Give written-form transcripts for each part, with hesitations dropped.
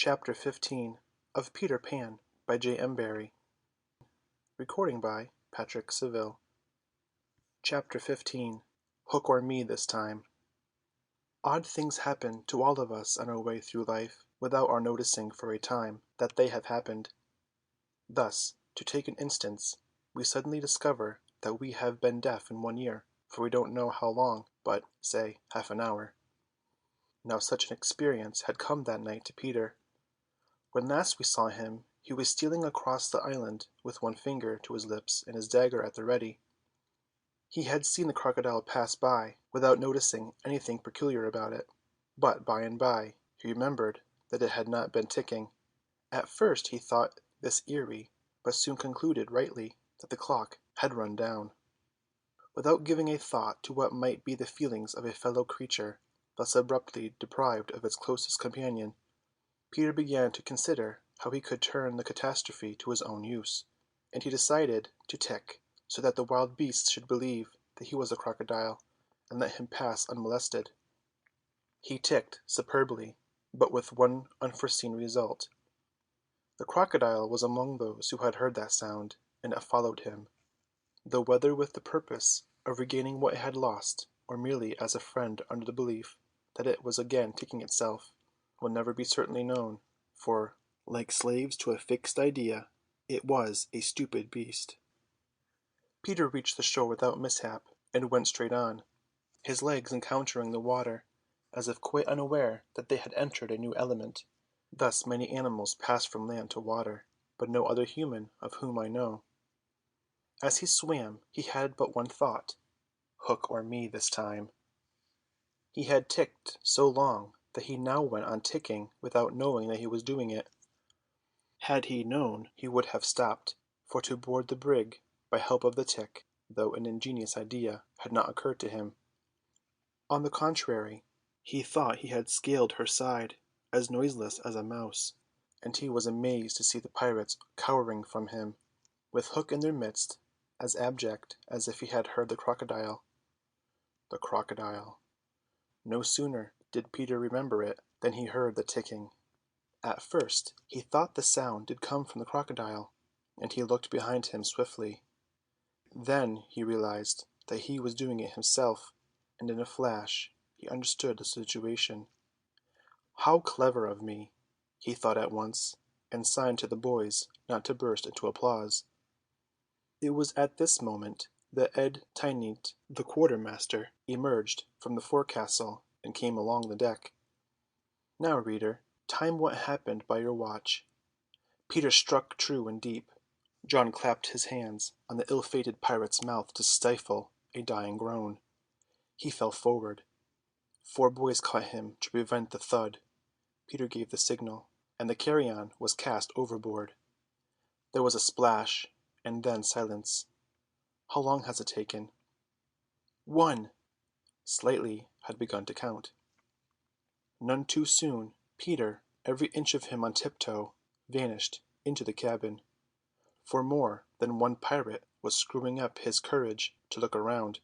Chapter 15 of Peter Pan by J.M. Barrie. Recording by pjcsaville. Chapter 15 Hook or Me This Time. Odd things happen to all of us on our way through life without our noticing for a time that they have happened. Thus, to take an instance, we suddenly discover that we have been deaf in 1 year, for we don't know how long, but, say, half an hour. Now such an experience had come that night to Peter. When last we saw him, he was stealing across the island with one finger to his lips and his dagger at the ready. He had seen the crocodile pass by without noticing anything peculiar about it, but by and by he remembered that it had not been ticking. At first he thought this eerie, but soon concluded rightly that the clock had run down. Without giving a thought to what might be the feelings of a fellow creature thus abruptly deprived of its closest companion, Peter began to consider how he could turn the catastrophe to his own use, and he decided to tick, so that the wild beasts should believe that he was a crocodile, and let him pass unmolested. He ticked superbly, but with one unforeseen result. The crocodile was among those who had heard that sound, and it followed him, though whether with the purpose of regaining what it had lost, or merely as a friend under the belief that it was again ticking itself, will never be certainly known, for, like slaves to a fixed idea, it was a stupid beast. Peter reached the shore without mishap, and went straight on, his legs encountering the water, as if quite unaware that they had entered a new element. Thus many animals pass from land to water, but no other human of whom I know. As he swam he had but one thought: hook or me this time. He had ticked so long that he now went on ticking without knowing that he was doing it. Had he known he would have stopped, for to board the brig by help of the tick, though an ingenious idea, had not occurred to him. On the contrary, he thought he had scaled her side, as noiseless as a mouse, and he was amazed to see the pirates cowering from him, with Hook in their midst, as abject as if he had heard the crocodile. The crocodile. No sooner did Peter remember it than he heard the ticking. At first he thought the sound did come from the crocodile, and he looked behind him swiftly. Then he realized that he was doing it himself, and in a flash he understood the situation. How clever of me, he thought at once, and signed to the boys not to burst into applause. It was at this moment that Ed Tynte, the quartermaster, emerged from the forecastle and came along the deck. Now, reader, time what happened by your watch. Peter struck true and deep. John clapped his hands on the ill-fated pirate's mouth to stifle a dying groan. He fell forward. 4 boys caught him to prevent the thud. Peter gave the signal, and the carrion was cast overboard. There was a splash, and then silence. How long has it taken? 1. Slightly had begun to count. None too soon, Peter, every inch of him on tiptoe, vanished into the cabin, for more than one pirate was screwing up his courage to look around.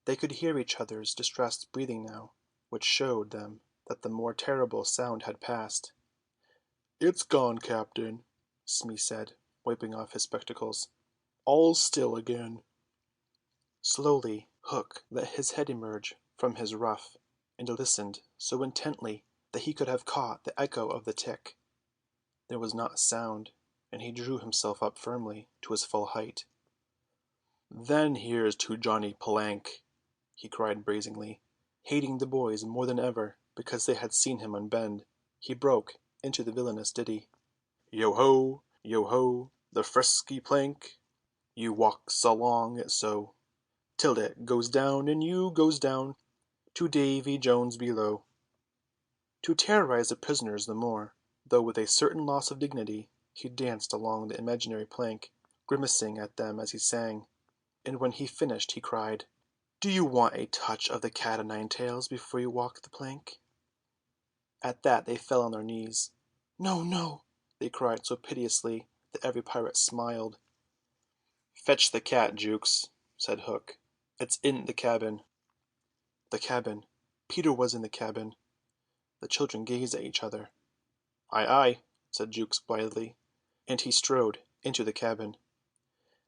They could hear each other's distressed breathing now, which showed them that the more terrible sound had passed. "It's gone, Captain," Smee said, wiping off his spectacles. "All's still again." Slowly Hook let his head emerge from his ruff, and listened so intently that he could have caught the echo of the tick. There was not a sound, and he drew himself up firmly to his full height. "Then here's to Johnny Plank," he cried brazenly, hating the boys more than ever because they had seen him unbend. He broke into the villainous ditty: yo ho, the frisky plank, you walks along it so, till it goes down and you goes down to Davy Jones below. To terrorize the prisoners the more, though with a certain loss of dignity, he danced along the imaginary plank, grimacing at them as he sang, and when he finished he cried, "Do you want a touch of the cat-o'-nine-tails before you walk the plank?" At that they fell on their knees. "No, no," they cried so piteously that every pirate smiled. "Fetch the cat, Jukes," said Hook. "It's in the cabin." The cabin. Peter was in the cabin. The children gazed at each other. "Aye, aye," said Jukes blithely, and he strode into the cabin.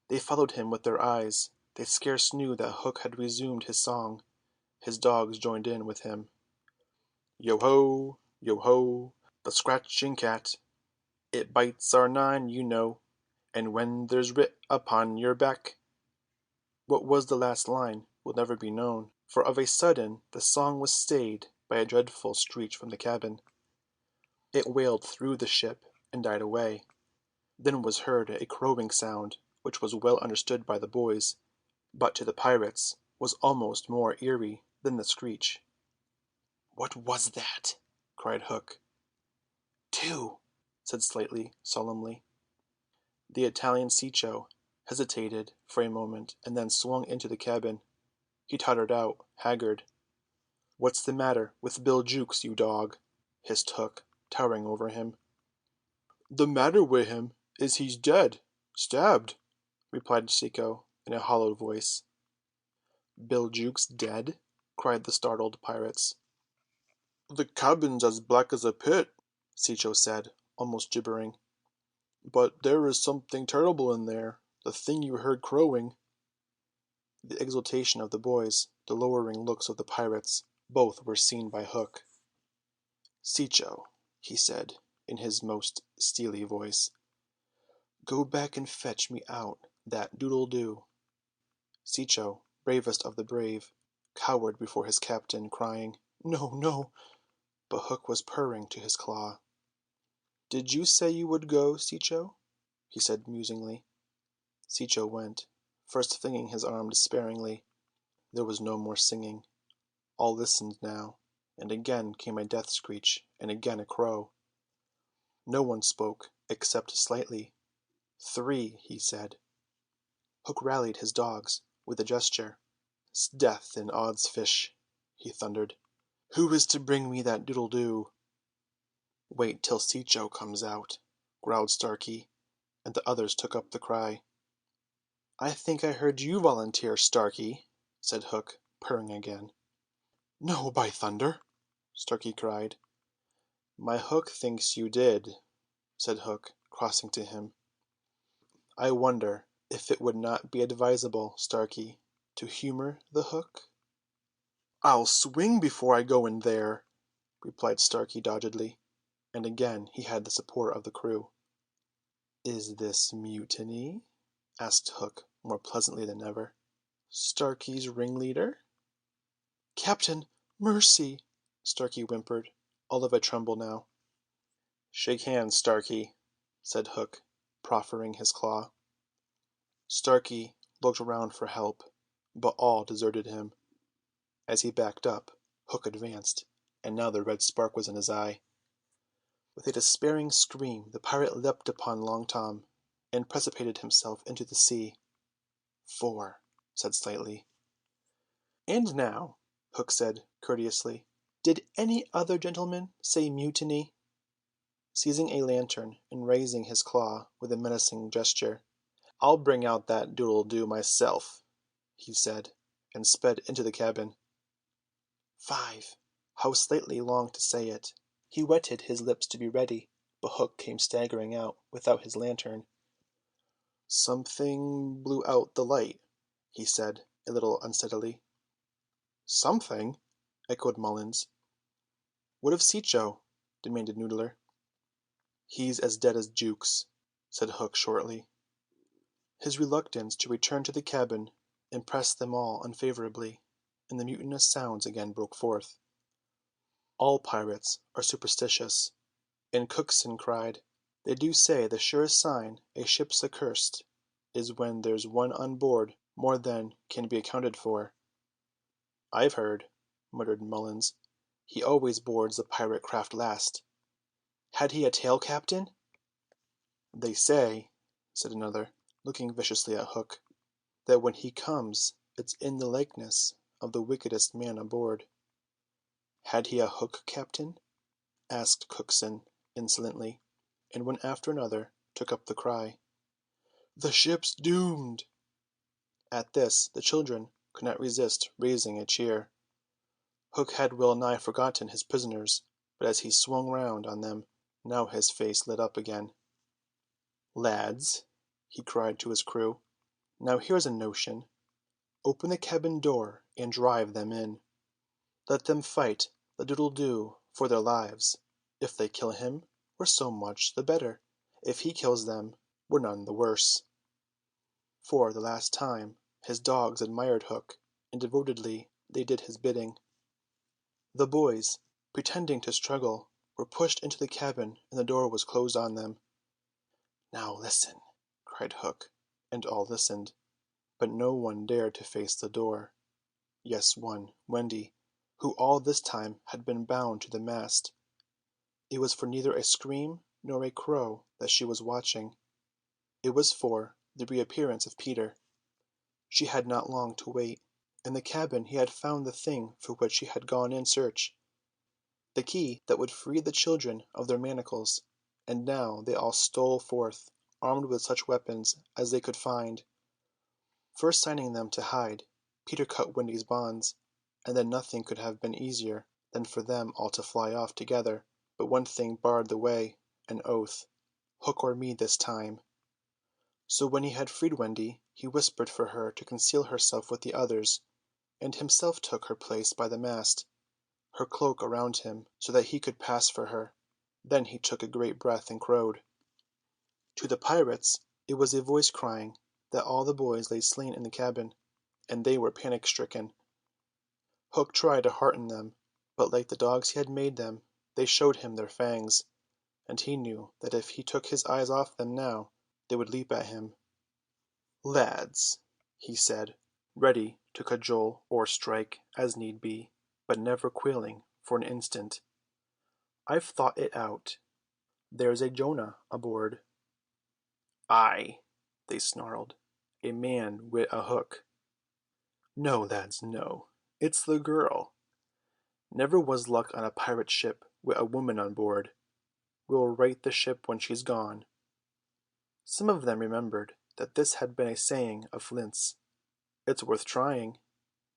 They followed him with their eyes. They scarce knew that Hook had resumed his song. His dogs joined in with him. Yo ho, the scratching cat, it bites our nine, you know, and when there's writ upon your back. What was the last line will never be known, for of a sudden the song was stayed by a dreadful screech from the cabin. It wailed through the ship and died away. Then was heard a crowing sound, which was well understood by the boys, but to the pirates was almost more eerie than the screech. "What was that?" cried Hook. "Two," said Slightly solemnly. The Italian Cecco hesitated for a moment and then swung into the cabin. He tottered out, haggard. "What's the matter with Bill Jukes, you dog?" hissed Hook, towering over him. "The matter wi' him is he's dead, stabbed," replied Cecco in a hollow voice. "Bill Jukes dead?" cried the startled pirates. "The cabin's as black as a pit," Cecco said, almost gibbering. "But there is something terrible in there, the thing you heard crowing." The exultation of the boys, the lowering looks of the pirates, both were seen by Hook. "Cecco," he said, in his most steely voice, "go back and fetch me out that doodle-doo." Cecco, bravest of the brave, cowered before his captain, crying, "No, no!" But Hook was purring to his claw. "Did you say you would go, Cecco?" he said musingly. Cecco went, first flinging his arm despairingly. There was no more singing. All listened now, and again came a death screech, and again a crow. No one spoke, except Slightly. "Three," he said. Hook rallied his dogs with a gesture. "'Sdeath and odds fish," he thundered. "Who is to bring me that doodle-doo?" "Wait till Cecco comes out," growled Starkey, and the others took up the cry. "I think I heard you volunteer, Starkey," said Hook, purring again. "No, by thunder!" Starkey cried. "My Hook thinks you did," said Hook, crossing to him. "I wonder if it would not be advisable, Starkey, to humour the Hook?" "I'll swing before I go in there," replied Starkey doggedly, and again he had the support of the crew. "Is this mutiny?" asked Hook more pleasantly than ever. "Starkey's ringleader?" "Captain, mercy!" Starkey whimpered, all of a tremble now. "Shake hands, Starkey," said Hook, proffering his claw. Starkey looked round for help, but all deserted him. As he backed up, Hook advanced, and now the red spark was in his eye. With a despairing scream the pirate leapt upon Long Tom, and precipitated himself into the sea. "Four," said Slightly. "And now," Hook said courteously, "did any other gentleman say mutiny?" Seizing a lantern and raising his claw with a menacing gesture, "I'll bring out that doodle-doo myself," he said, and sped into the cabin. "Five." How Slightly longed to say it. He wetted his lips to be ready, but Hook came staggering out without his lantern. "Something blew out the light," he said, a little unsteadily. "Something?" echoed Mullins. "What of Cecco?" demanded Noodler. "He's as dead as Jukes," said Hook shortly. His reluctance to return to the cabin impressed them all unfavourably, and the mutinous sounds again broke forth. All pirates are superstitious, and Cookson cried, "They do say the surest sign a ship's accurst is when there's one on board more than can be accounted for." "I've heard," muttered Mullins, "he always boards the pirate craft last. Had he a tail, Captain?" "They say," said another, looking viciously at Hook, "that when he comes it's in the likeness of the wickedest man aboard." "Had he a hook, Captain?" asked Cookson insolently, and one after another took up the cry, "The ship's doomed!" At this the children could not resist raising a cheer. Hook had well nigh forgotten his prisoners, but as he swung round on them Now his face lit up again. "Lads," he cried to his crew, "now here's a notion. Open the cabin door and drive them in. Let them fight the doodle-doo for their lives. If they kill him, we're so much the better. If he kills them, we're none the worse." For the last time his dogs admired Hook, and devotedly they did his bidding. The boys, pretending to struggle, were pushed into the cabin and the door was closed on them. "Now listen," cried Hook, and all listened. But no one dared to face the door. Yes, one, Wendy, who all this time had been bound to the mast. It was for neither a scream nor a crow that she was watching. It was for the reappearance of Peter. She had not long to wait. In the cabin he had found the thing for which she had gone in search, the key that would free the children of their manacles, and now they all stole forth, armed with such weapons as they could find. First signing them to hide, Peter cut Wendy's bonds, and then nothing could have been easier than for them all to fly off together. But one thing barred the way, an oath. Hook or me this time. So when he had freed Wendy, he whispered for her to conceal herself with the others, and himself took her place by the mast, her cloak around him, so that he could pass for her. Then he took a great breath and crowed. To the pirates it was a voice crying that all the boys lay slain in the cabin, and they were panic-stricken. Hook tried to hearten them, but like the dogs he had made them, they showed him their fangs, and he knew that if he took his eyes off them now, they would leap at him. "Lads," he said, ready to cajole or strike as need be, but never quailing for an instant, "I've thought it out. There's a Jonah aboard." "Aye," they snarled, "a man wi' a hook." "No, lads, no. It's the girl. Never was luck on a pirate ship wi' a woman on board. We'll right the ship when she's gone." Some of them remembered that this had been a saying of Flint's. "It's worth trying,"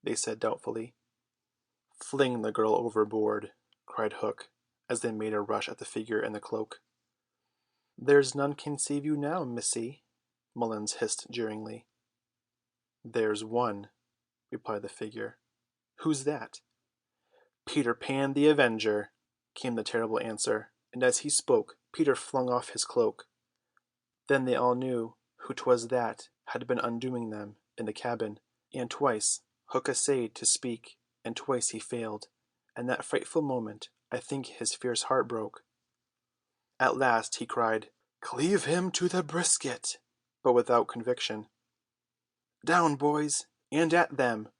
they said doubtfully. "Fling the girl overboard," cried Hook, as they made a rush at the figure in the cloak. "There's none can save you now, missy," Mullins hissed jeeringly. "There's one," replied the figure. "Who's that?" "Peter Pan the Avenger," came the terrible answer, and as he spoke Peter flung off his cloak. Then they all knew who 'twas that had been undoing them in the cabin, and twice Hook essayed to speak, and twice he failed, and that frightful moment I think his fierce heart broke. At last he cried, "Cleave him to the brisket," but without conviction. "Down, boys, and at them!"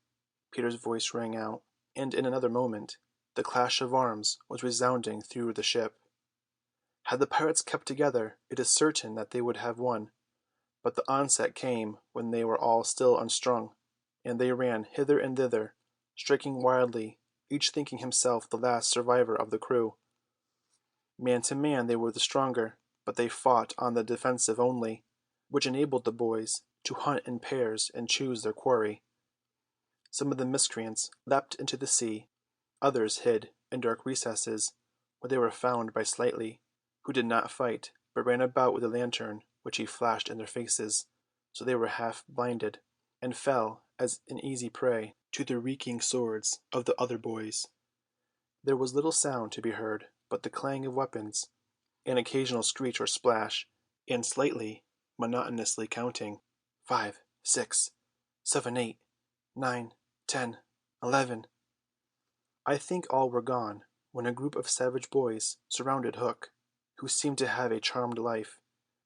Peter's voice rang out, and in another moment the clash of arms was resounding through the ship. Had the pirates kept together it is certain that they would have won, but the onset came when they were all still unstrung, and they ran hither and thither, striking wildly, each thinking himself the last survivor of the crew. Man to man they were the stronger, but they fought on the defensive only, which enabled the boys to hunt in pairs and choose their quarry. Some of the miscreants leapt into the sea, others hid in dark recesses, where they were found by Slightly, who did not fight, but ran about with a lantern which he flashed in their faces, so they were half blinded, and fell as an easy prey to the reeking swords of the other boys. There was little sound to be heard but the clang of weapons, an occasional screech or splash, and Slightly monotonously counting 5, 6, 7, 8, 9, 10, 11. I think all were gone when a group of savage boys surrounded Hook, who seemed to have a charmed life,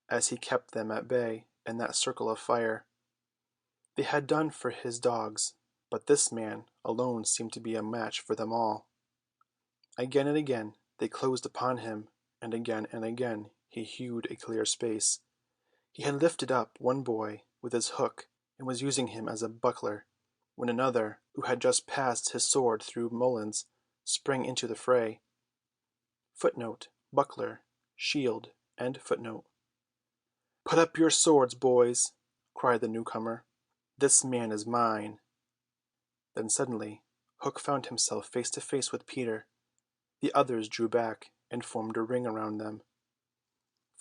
as he kept them at bay in that circle of fire. They had done for his dogs, but this man alone seemed to be a match for them all. Again and again they closed upon him, and again he hewed a clear space. He had lifted up one boy with his hook and was using him as a buckler, when another, who had just passed his sword through Mullins, sprang into the fray. Footnote: buckler, shield, end footnote. "Put up your swords, boys," cried the newcomer. "This man is mine." Then suddenly Hook found himself face to face with Peter. The others drew back and formed a ring around them.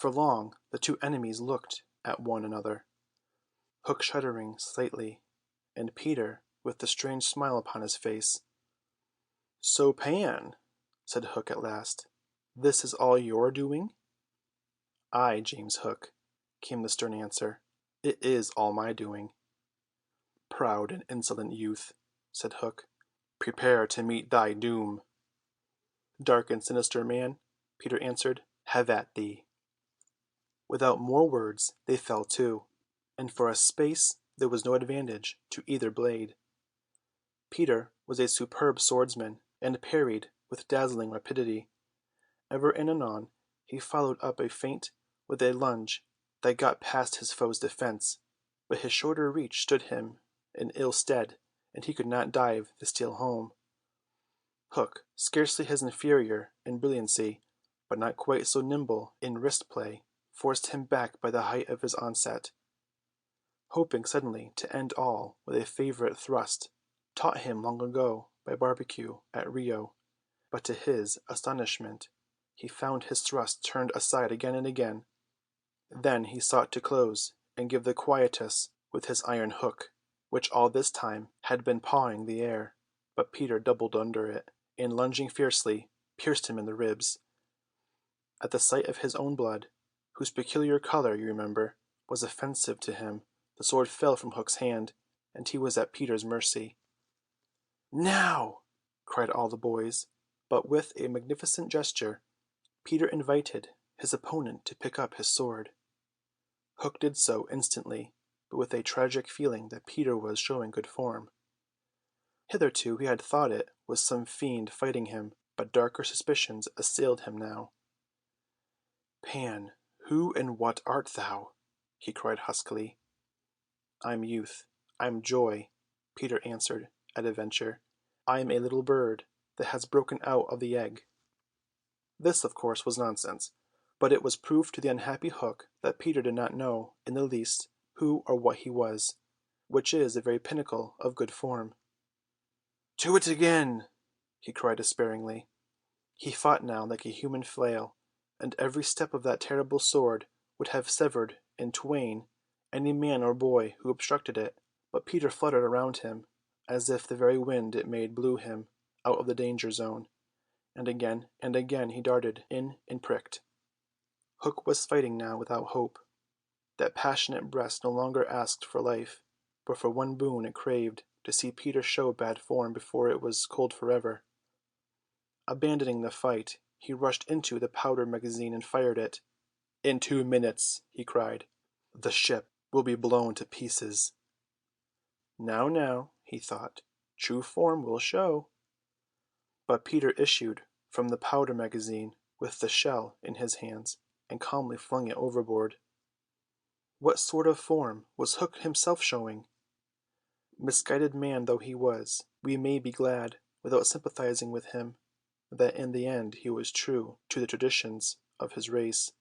For long the two enemies looked at one another, Hook shuddering slightly, and Peter with the strange smile upon his face. "So, Pan," said Hook at last, "this is all your doing?" "Ay, James Hook," came the stern answer, "it is all my doing." "Proud and insolent youth," said Hook, "prepare to meet thy doom." "Dark and sinister man," Peter answered, "have at thee." Without more words they fell to, and for a space there was no advantage to either blade. Peter was a superb swordsman, and parried with dazzling rapidity. Ever and anon he followed up a feint with a lunge that got past his foe's defence, but his shorter reach stood him in ill stead, and he could not drive the steel home. Hook, scarcely his inferior in brilliancy, but not quite so nimble in wrist-play, forced him back by the height of his onset, hoping suddenly to end all with a favourite thrust, taught him long ago by Barbecue at Rio, but to his astonishment he found his thrust turned aside again and again. Then he sought to close and give the quietus with his iron hook, which all this time had been pawing the air, but Peter doubled under it, and lunging fiercely, pierced him in the ribs. At the sight of his own blood, whose peculiar colour, you remember, was offensive to him, the sword fell from Hook's hand, and he was at Peter's mercy. "Now!" cried all the boys, but with a magnificent gesture Peter invited his opponent to pick up his sword. Hook did so instantly, but with a tragic feeling that Peter was showing good form. Hitherto he had thought it was some fiend fighting him, but darker suspicions assailed him now. "Pan, who and what art thou?" he cried huskily. "I'm youth, I'm joy," Peter answered at a venture. "I'm a little bird that has broken out of the egg." This, of course, was nonsense, but it was proof to the unhappy Hook that Peter did not know in the least who or what he was, which is the very pinnacle of good form. "To it again!" he cried despairingly. He fought now like a human flail, and every step of that terrible sword would have severed in twain any man or boy who obstructed it, but Peter fluttered around him as if the very wind it made blew him out of the danger zone, and again he darted in and pricked. Hook was fighting now without hope. That passionate breast no longer asked for life, but for one boon it craved, to see Peter show bad form before it was cold forever. Abandoning the fight, he rushed into the powder magazine and fired it. "In 2 minutes," he cried, "the ship will be blown to pieces." Now, he thought, true form will show. But Peter issued from the powder magazine with the shell in his hands, and calmly flung it overboard. What sort of form was Hook himself showing? Misguided man though he was, we may be glad, without sympathizing with him, that in the end he was true to the traditions of his race.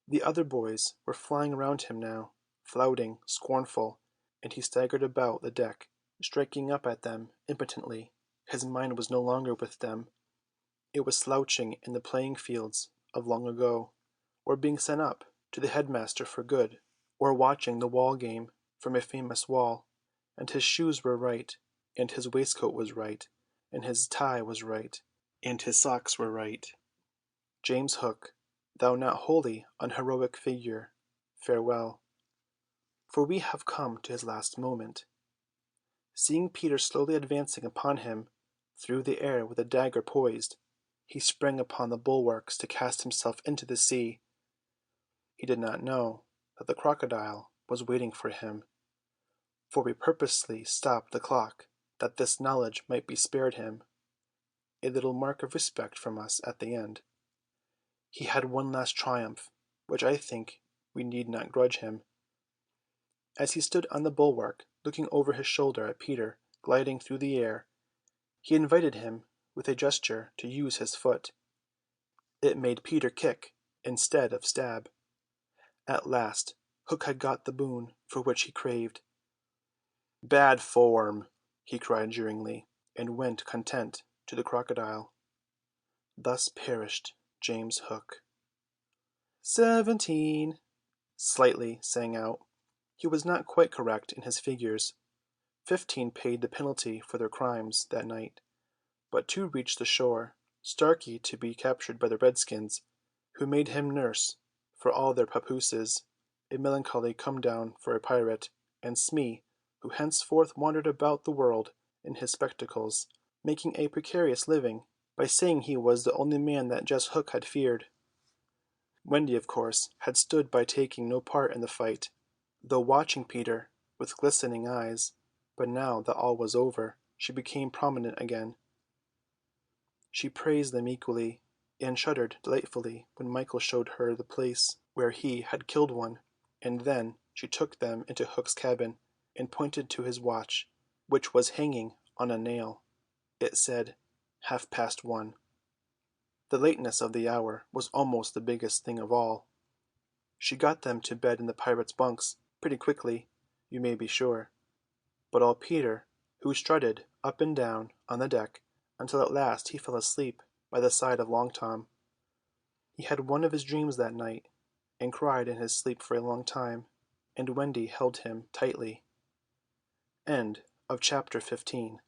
The other boys were flying around him now, flouting, scornful, and he staggered about the deck, striking up at them impotently. His mind was no longer with them. It was slouching in the playing fields of long ago, or being sent up to the headmaster for good, or watching the wall game from a famous wall. And his shoes were right, and his waistcoat was right, and his tie was right, and his socks were right. James Hook, thou not wholly unheroic figure, farewell, for we have come to his last moment. Seeing Peter slowly advancing upon him through the air with a dagger poised, he sprang upon the bulwarks to cast himself into the sea. He did not know that the crocodile was waiting for him, for we purposely stopped the clock that this knowledge might be spared him, a little mark of respect from us at the end. He had one last triumph, which I think we need not grudge him. As he stood on the bulwark looking over his shoulder at Peter gliding through the air, he invited him with a gesture to use his foot. It made Peter kick instead of stab. At last Hook had got the boon for which he craved. "Bad form!" he cried jeeringly, and went content to the crocodile. Thus perished James Hook. 17, Slightly sang out. He was not quite correct in his figures. 15 paid the penalty for their crimes that night, but 2 reached the shore, Starkey to be captured by the redskins, who made him nurse, for all their papooses, a melancholy come-down for a pirate, and Smee, who henceforth wandered about the world in his spectacles, making a precarious living by saying he was the only man that Jess Hook had feared. Wendy, of course, had stood by taking no part in the fight, though watching Peter with glistening eyes, but now that all was over, she became prominent again. She praised them equally, and shuddered delightfully when Michael showed her the place where he had killed one, and then she took them into Hook's cabin, and pointed to his watch, which was hanging on a nail. It said 1:30. The lateness of the hour was almost the biggest thing of all. She got them to bed in the pirates' bunks pretty quickly, you may be sure, but old Peter, who strutted up and down on the deck until at last he fell asleep by the side of Long Tom. He had one of his dreams that night, and cried in his sleep for a long time, and Wendy held him tightly. End of chapter 15.